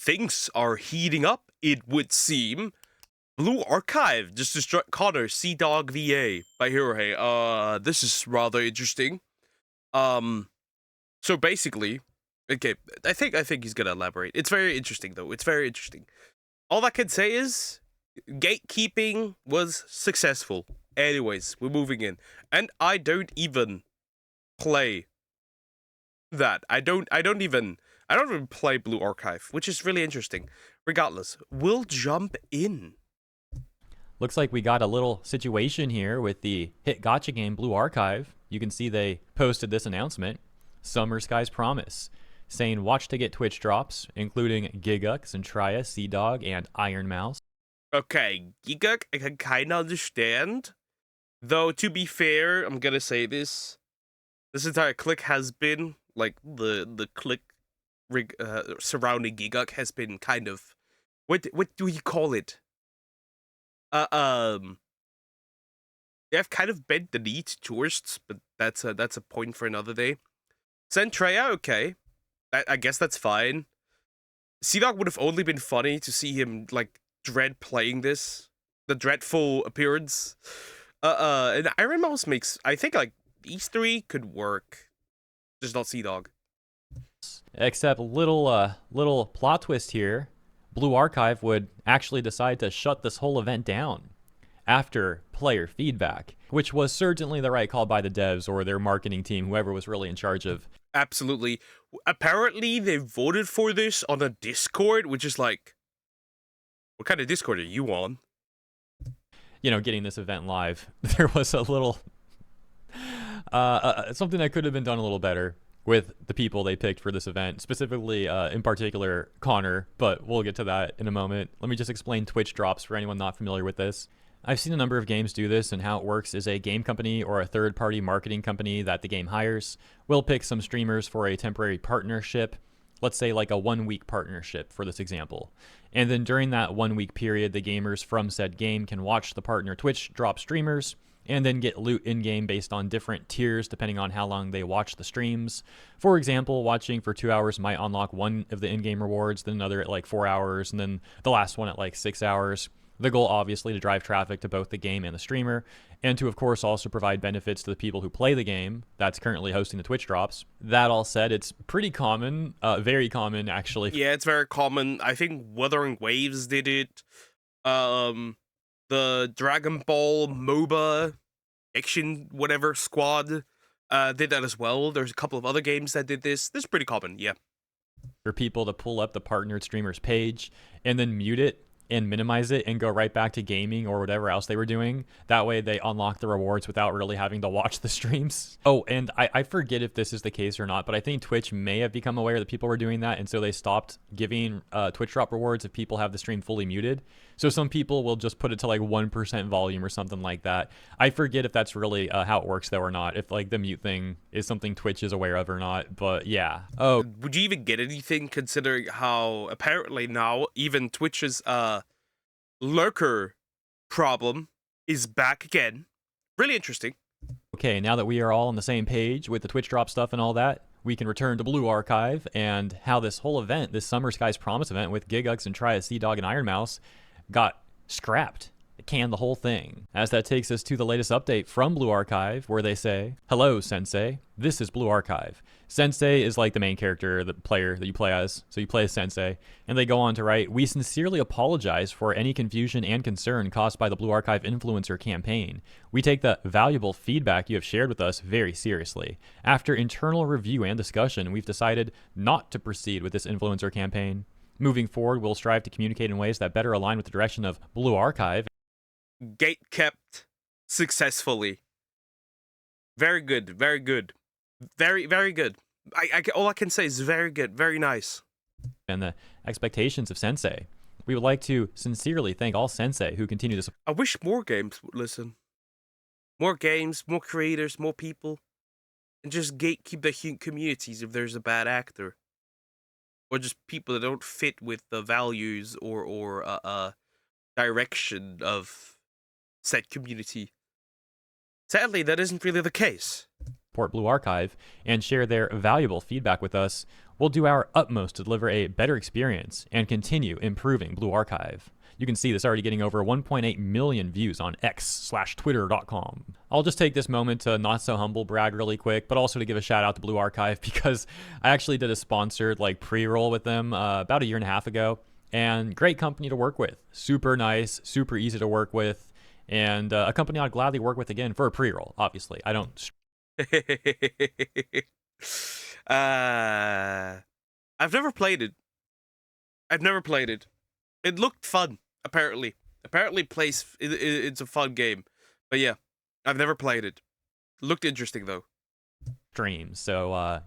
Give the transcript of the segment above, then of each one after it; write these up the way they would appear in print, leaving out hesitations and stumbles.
things are heating up, it would seem. Blue Archive just destroyed Connor, Sea Dog VA by Hirohei. This is rather interesting. So basically, okay, I think he's gonna elaborate. It's very interesting though. It's very interesting. All I can say is gatekeeping was successful. Anyways, we're moving in. And I don't even play that. I don't even play Blue Archive, which is really interesting. Regardless, we'll jump in. Looks like we got a little situation here with the hit gacha game Blue Archive. You can see they posted this announcement, Summer Sky's Promise, saying watch to get Twitch drops, including Gigux, Centria, Sea Dog, and Iron Mouse. Okay, Giguk, I can kind of understand. Though, to be fair, I'm gonna say this. This entire clique has been, like, the clique surrounding Giguk has been kind of... What do you call it? They have kind of bent the knee to tourists, but that's a point for another day. Centria, okay. I guess that's fine. Sea-Dog would have only been funny to see him, like, dread playing this. The dreadful appearance. And Iron Mouse makes... I think, like, these three could work. Just not Sea-Dog. Except little plot twist here. Blue Archive would actually decide to shut this whole event down after player feedback, which was certainly the right call by the devs or their marketing team, whoever was really in charge of. Absolutely. Apparently, they voted for this on a Discord, which is like... What kind of Discord are you on? You know, getting this event live. There was a little... something that could have been done a little better with the people they picked for this event, specifically, in particular, Connor, but we'll get to that in a moment. Let me just explain Twitch drops for anyone not familiar with this. I've seen a number of games do this, and how it works is a game company or a third-party marketing company that the game hires will pick some streamers for a temporary partnership, let's say like a 1-week partnership for this example. And then during that 1-week period, the gamers from said game can watch the partner Twitch drop streamers and then get loot in-game based on different tiers depending on how long they watch the streams. For example, watching for 2 hours might unlock one of the in-game rewards, then another at like 4 hours, and then the last one at like 6 hours. The goal, obviously, to drive traffic to both the game and the streamer, and to, of course, also provide benefits to the people who play the game that's currently hosting the Twitch drops. That all said, it's pretty common, very common, actually. Yeah, it's very common. I think Wuthering Waves did it. The Dragon Ball MOBA Action whatever squad did that as well. There's a couple of other games that did this. This is pretty common, yeah. For people to pull up the partnered streamer's page and then mute it and minimize it and go right back to gaming or whatever else they were doing. That way they unlock the rewards without really having to watch the streams. Oh, and I forget if this is the case or not, but I think Twitch may have become aware that people were doing that, and so they stopped giving Twitch drop rewards if people have the stream fully muted. So some people will just put it to like 1% volume or something like that. I forget if that's really how it works though or not, if like the mute thing is something Twitch is aware of or not, but yeah. Oh, would you even get anything considering how apparently now even Twitch's lurker problem is back again? Really interesting. Okay, now that we are all on the same page with the Twitch drop stuff and all that, we can return to Blue Archive and how this whole event, this Summer Sky's Promise event with Gigux and Centria, Sea Dog, and Iron Mouse got scrapped. It canned the whole thing. As that takes us to the latest update from Blue Archive, where they say, "Hello, Sensei. This is Blue Archive." Sensei is like the main character, the player that you play as. So you play as Sensei. And they go on to write, "We sincerely apologize for any confusion and concern caused by the Blue Archive influencer campaign. We take the valuable feedback you have shared with us very seriously. After internal review and discussion, we've decided not to proceed with this influencer campaign. Moving forward, we'll strive to communicate in ways that better align with the direction of Blue Archive." Gate kept successfully. Very good, very good. Very, very good. All I can say is very good, very nice. And the expectations of Sensei. We would like to sincerely thank all Sensei who continue to support. I wish more games would listen. More games, more creators, more people. And just gatekeep the communities if there's a bad actor. Or just people that don't fit with the values or direction of said community. Sadly, that isn't really the case. Blue Archive and share their valuable feedback with us. We'll do our utmost to deliver a better experience and continue improving Blue Archive. You can see this already getting over 1.8 million views on x/twitter.com. I'll just take this moment to not so humble brag really quick, but also to give a shout out to Blue Archive because I actually did a sponsored pre-roll with them about a year and a half ago, and great company to work with. Super nice, super easy to work with, and a company I'd gladly work with again for a pre-roll, obviously. I don't... I've never played it. I've never played it. It looked fun, apparently. Apparently, it's a fun game. But yeah, I've never played it. Looked interesting, though. Streams, so,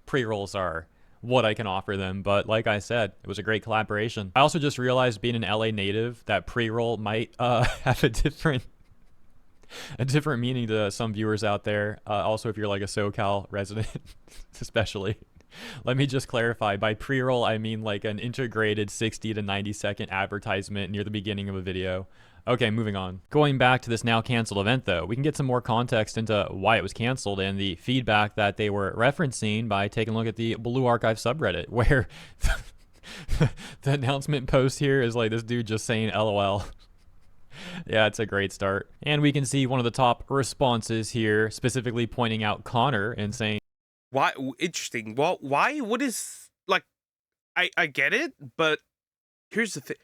pre-rolls are what I can offer them. But like I said, it was a great collaboration. I also just realized, being an LA native, that pre-roll might have a different meaning to some viewers out there. Also, if you're like a SoCal resident, especially. Let me just clarify. By pre-roll, I mean like an integrated 60 to 90 second advertisement near the beginning of a video. Okay, moving on. Going back to this now canceled event, though, we can get some more context into why it was canceled and the feedback that they were referencing by taking a look at the Blue Archive subreddit, where the announcement post here is like this dude just saying LOL. Yeah, it's a great start. And we can see one of the top responses here, specifically pointing out Connor and saying, why? Interesting. Well, why? What is, like, I get it, but here's the thing.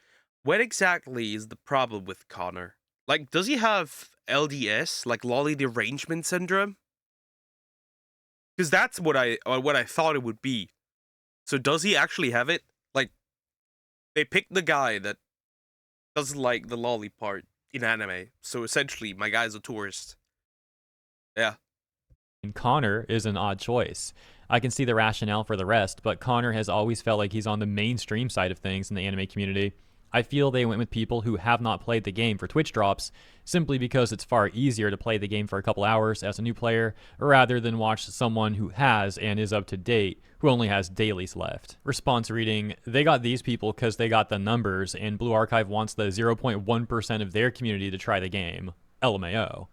What exactly is the problem with Connor? Like, does he have LDS, like lolly derangement syndrome? Because that's what I thought it would be. So does he actually have it? Like, they picked the guy that doesn't like the lolly part in anime. So essentially, my guy's a tourist. Yeah. Connor is an odd choice. I can see the rationale for the rest, but Connor has always felt like he's on the mainstream side of things in the anime community. I feel they went with people who have not played the game for Twitch drops, simply because it's far easier to play the game for a couple hours as a new player, rather than watch someone who has and is up to date, who only has dailies left. Response reading, they got these people because they got the numbers, and Blue Archive wants the 0.1% of their community to try the game. LMAO.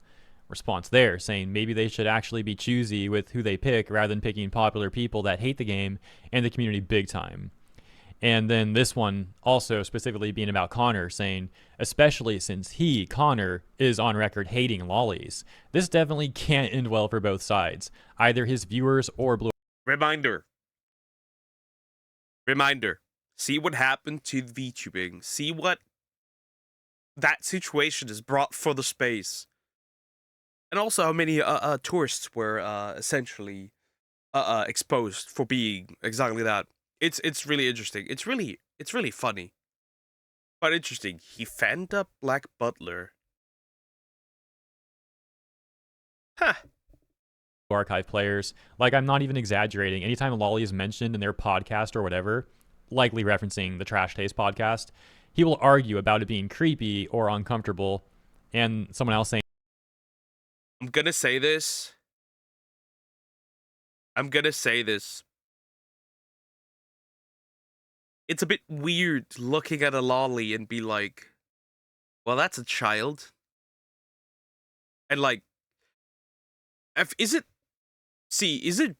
Response there, saying maybe they should actually be choosy with who they pick rather than picking popular people that hate the game and the community big time. And then this one also specifically being about Connor, saying, especially since he, Connor, is on record hating lollies. This definitely can't end well for both sides, either his viewers or Blue. Reminder. See what happened to VTubing. See what that situation has brought for the space. And also how many tourists were essentially exposed for being exactly that. It's really interesting. It's really funny. But interesting. He fanned up Black Butler. Huh. Archive players. Like, I'm not even exaggerating. Anytime a lolly is mentioned in their podcast or whatever, likely referencing the Trash Taste podcast, he will argue about it being creepy or uncomfortable, and someone else saying, I'm gonna say this. It's a bit weird looking at a lolly and be like, well, that's a child. And like, is it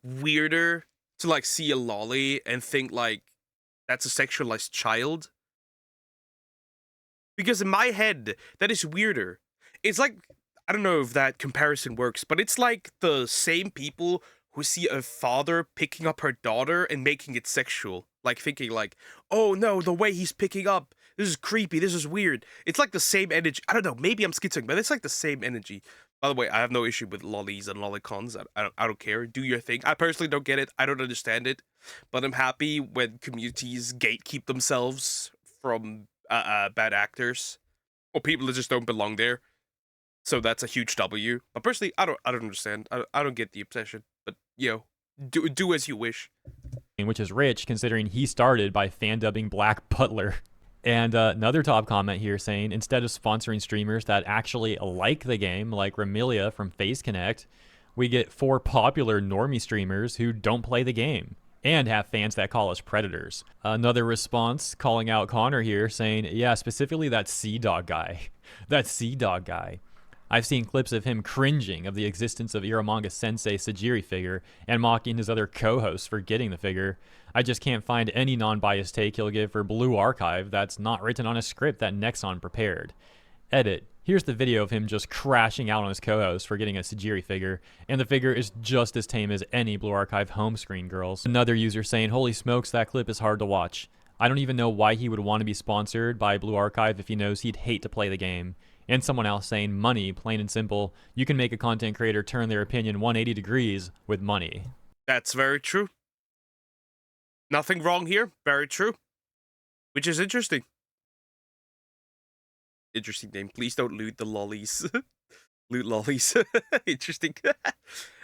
weirder to like see a lolly and think like that's a sexualized child? Because in my head, that is weirder. It's like, I don't know if that comparison works, but it's like the same people who see a father picking up her daughter and making it sexual. Like thinking like, oh no, the way he's picking up, this is creepy, this is weird. It's like the same energy. I don't know, maybe I'm schizoid, but it's like the same energy. By the way, I have no issue with lollies and lolicons. I don't care. Do your thing. I personally don't get it. I don't understand it. But I'm happy when communities gatekeep themselves from bad actors or people that just don't belong there. So that's a huge W. But personally, I don't understand. I don't get the obsession. But do as you wish. which is rich considering he started by fan dubbing Black Butler. And another top comment here saying, instead of sponsoring streamers that actually like the game, like Ramilia from Face Connect, we get 4 popular normie streamers who don't play the game and have fans that call us predators. Another response calling out Connor here saying, yeah, specifically that Sea Dog guy. That Sea Dog guy. I've seen clips of him cringing of the existence of Iramanga Sensei Sajiri figure and mocking his other co-hosts for getting the figure. I just can't find any non-biased take he'll give for Blue Archive that's not written on a script that Nexon prepared. Edit. Here's the video of him just crashing out on his co-host for getting a Sajiri figure, and the figure is just as tame as any Blue Archive home screen girls. Another user saying, holy smokes, that clip is hard to watch. I don't even know why he would want to be sponsored by Blue Archive if he knows he'd hate to play the game. And someone else saying, money, plain and simple. You can make a content creator turn their opinion 180 degrees with money. That's very true. Nothing wrong here. Very true. Which is interesting. Interesting name. Please don't loot the lollies. Loot lollies. Interesting.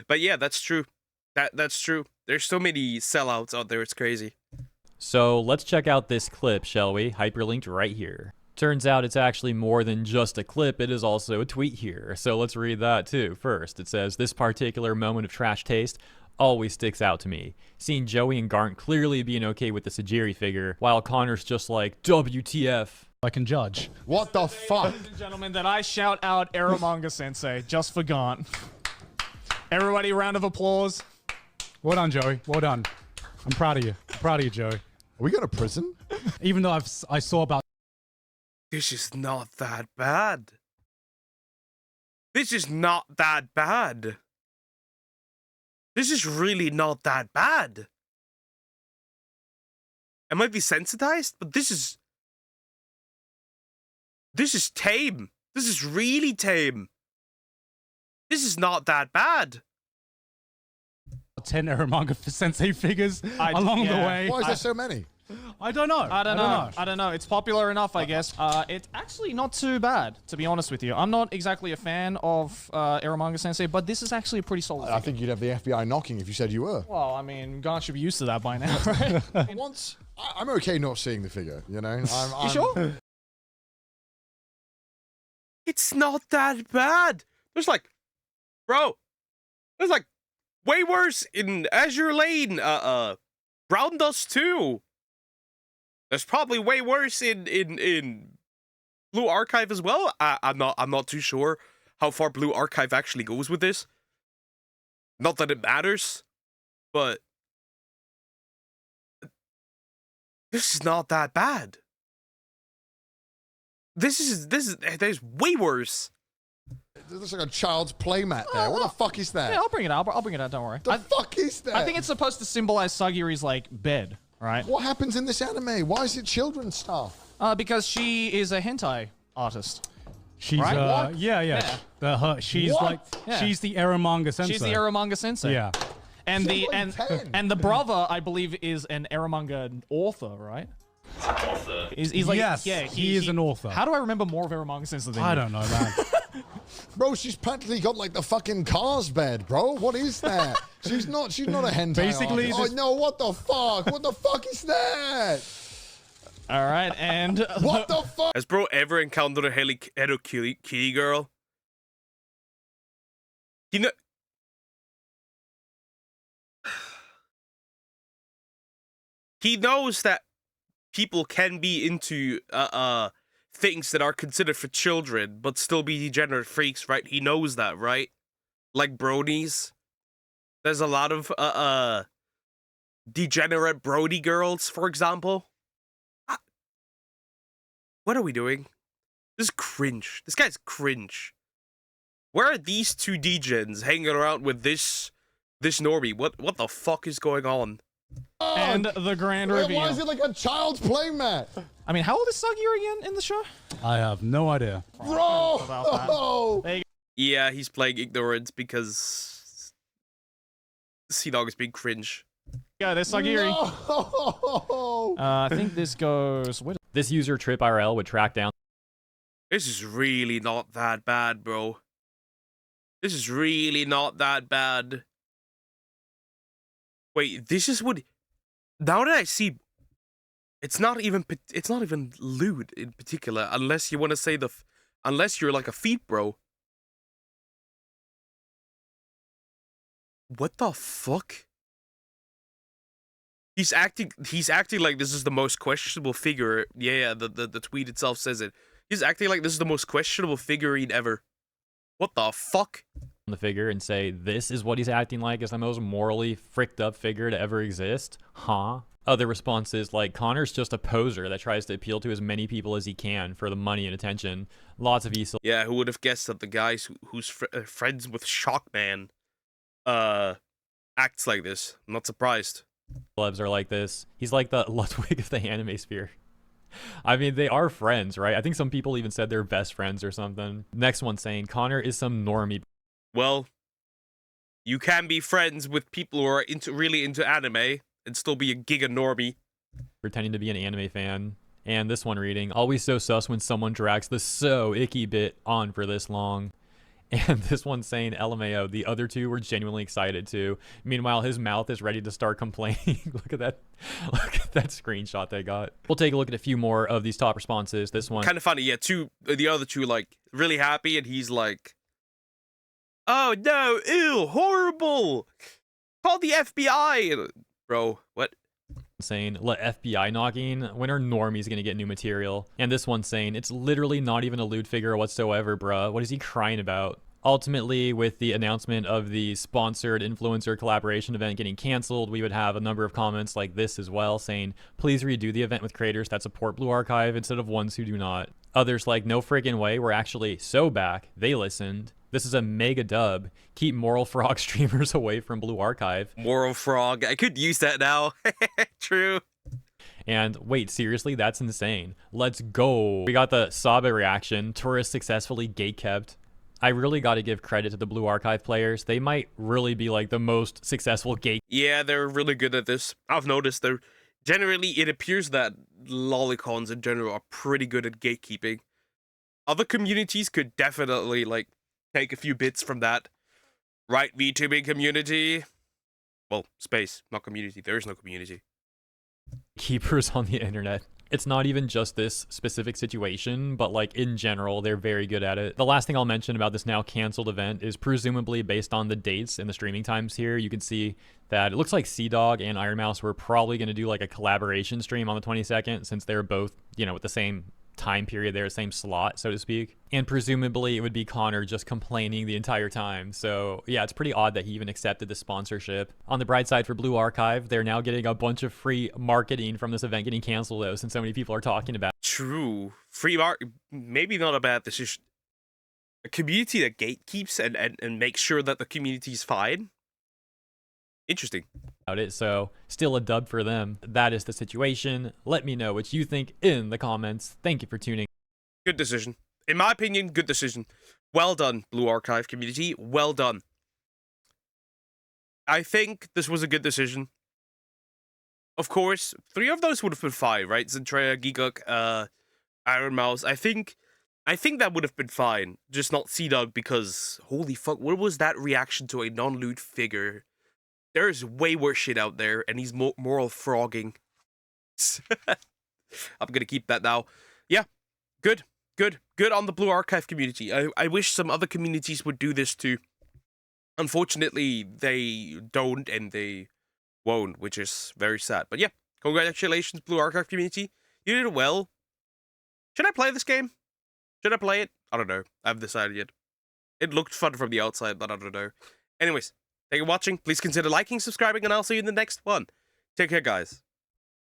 But yeah, that's true. That's true. There's so many sellouts out there. It's crazy. So let's check out this clip, shall we? Hyperlinked right here. Turns out it's actually more than just a clip, it is also a tweet here. So let's read that too. First, it says, this particular moment of trash taste always sticks out to me. Seeing Joey and Garnt clearly being okay with the Sajiri figure, while Connor's just like, WTF. I can judge. What the fuck? Ladies and gentlemen, that I shout out Aramanga Sensei just for Garnt. Everybody, round of applause. Well done, Joey. Well done. I'm proud of you. I'm proud of you, Joey. Are we going to prison? Even though I saw about. This is not that bad. This is not that bad. This is really not that bad. I might be sensitized, but this is tame. This is really tame. This is not that bad. 10 Aramanga Sensei figures along the way. Why is there so many? I don't know. I don't know. It's popular enough, I guess. It's actually not too bad, to be honest with you. I'm not exactly a fan of Aramanga Sensei, but this is actually a pretty solid I figure. think you'd have the FBI knocking if you said you were. Well, I mean, Garnt should be used to that by now, right? Once, I'm okay not seeing the figure, you know? You sure? It's not that bad. There's like, bro, there's like way worse in Azure Lane, Brown Dust 2. There's probably way worse in Blue Archive as well. I'm not too sure how far Blue Archive actually goes with this. Not that it matters, but this is not that bad. There's way worse. It looks like a child's playmat there. What the fuck is that? Yeah, I'll bring it out. I'll bring it out. Don't worry. The fuck is that? I think it's supposed to symbolize Sagiri's like bed, right? What happens in this anime? Why is it children's stuff? Because she is a hentai artist. She's Right? What? yeah. She's What? like Yeah. she's the Aramanga Sensei. She's the Aramanga Sensei. Yeah. And She's the like 10. and the brother, I believe, is an Aramanga author, right? Author. He's like, Yes, yeah, he is an author. How do I remember more of Aramanga Sensei than I you? don't know, man. Bro, she's practically got like the fucking Cars bed, bro. What is that? she's not a hentai Basically, artist. Oh, no, what the fuck? What the fuck is that? All right, and What the fuck? Has bro ever encountered a Hello Kitty girl? You know, he knows that people can be into things that are considered for children, but still be degenerate freaks, right? He knows that, right? Like bronies. There's a lot of degenerate brody girls, for example. What are we doing? This is cringe. This guy's cringe. Where are these two degens hanging around with this normie? What the fuck is going on? and the grand reveal. Why is it like a child's playmat? I mean, how old is Sagiri again in the show? I have no idea. Bro! About that. Oh. There you Yeah, he's playing ignorance because Sea-Dog is being cringe. go. There's Sagiri. No. I think this goes. This user Trip IRL would track down This is really not that bad, bro. This is really not that bad. Wait, this is what... Now that I see... It's not even lewd in particular, unless you want to say unless you're like a feet bro. What the fuck? He's acting like this is the most questionable figure. Yeah, the tweet itself says it. He's acting like this is the most questionable figurine ever. What the fuck? the figure and say this is what he's acting like as the most morally fricked up figure to ever exist? Huh? Other responses like Connor's just a poser that tries to appeal to as many people as he can for the money and attention. Lots of Yeah, who would have guessed that the guys who's friends with Shockman acts like this? I'm not surprised. celebs are like this. He's like the Ludwig of the anime sphere. I mean, they are friends, right? I think some people even said they're best friends or something. Next one saying Connor is some normie. Well, you can be friends with people who are really into anime and still be a giga normie. Pretending to be an anime fan. And this one reading, always so sus when someone drags the so icky bit on for this long. And this one saying LMAO, the other two were genuinely excited too. Meanwhile, his mouth is ready to start complaining. Look at that screenshot they got. We'll take a look at a few more of these top responses. This one Kind of funny, yeah. The other two, like, really happy, and he's like, oh no, ew, horrible. Call the FBI. Bro, what? saying let FBI knocking. When are normies gonna get new material? And this one saying it's literally not even a lewd figure whatsoever, bruh. What is he crying about? Ultimately, with the announcement of the sponsored influencer collaboration event getting canceled, we would have a number of comments like this as well saying, please redo the event with creators that support Blue Archive instead of ones who do not. Others like, no friggin' way, we're actually so back. They listened. This is a mega dub. Keep Moral Frog streamers away from Blue Archive. Moral Frog. I could use that now. True. And wait, seriously? That's insane. Let's go. We got the Sabe reaction. Tourist successfully gatekept. I really got to give credit to the Blue Archive players. They might really be like the most successful gate. Yeah, they're really good at this. I've noticed they're generally, it appears that lolicons in general are pretty good at gatekeeping. Other communities could definitely, like, take a few bits from that. Right, VTubing community? Well, space, not community. There is no community. Keepers on the internet. It's not even just this specific situation, but like in general, they're very good at it. The last thing I'll mention about this now canceled event is presumably based on the dates and the streaming times here. You can see that it looks like Sea-Dog and Iron Mouse were probably going to do like a collaboration stream on the 22nd since they're both, you know, with the same time period there, same slot, so to speak. And presumably it would be Connor just complaining the entire time. So yeah, it's pretty odd that he even accepted the sponsorship. On the bright side for Blue Archive, they're now getting a bunch of free marketing from this event getting canceled though, since so many people are talking about it. True. Free maybe not a bad decision. A community that gatekeeps and makes sure that the community's fine. Interesting. It, so still a dub for them. That is the situation. Let me know what you think in the comments. Thank you for tuning. Good decision. In my opinion, good decision. Well done, Blue Archive community. Well done. I think this was a good decision. Of course, 3 of those would have been fine, right? Zentrea, Giguk, Iron Mouse. I think that would have been fine. Just not Sea-Dog because, holy fuck, what was that reaction to a non-lewd figure? There's way worse shit out there, and he's moral frogging. I'm gonna keep that now. Yeah, good on the Blue Archive community. I wish some other communities would do this too. Unfortunately, they don't, and they won't, which is very sad. But yeah, congratulations, Blue Archive community. You did it well. Should I play this game? Should I play it? I don't know. I haven't decided yet. It looked fun from the outside, but I don't know. Anyways. Thank you for watching. Please consider liking, subscribing, and I'll see you in the next one. Take care, guys.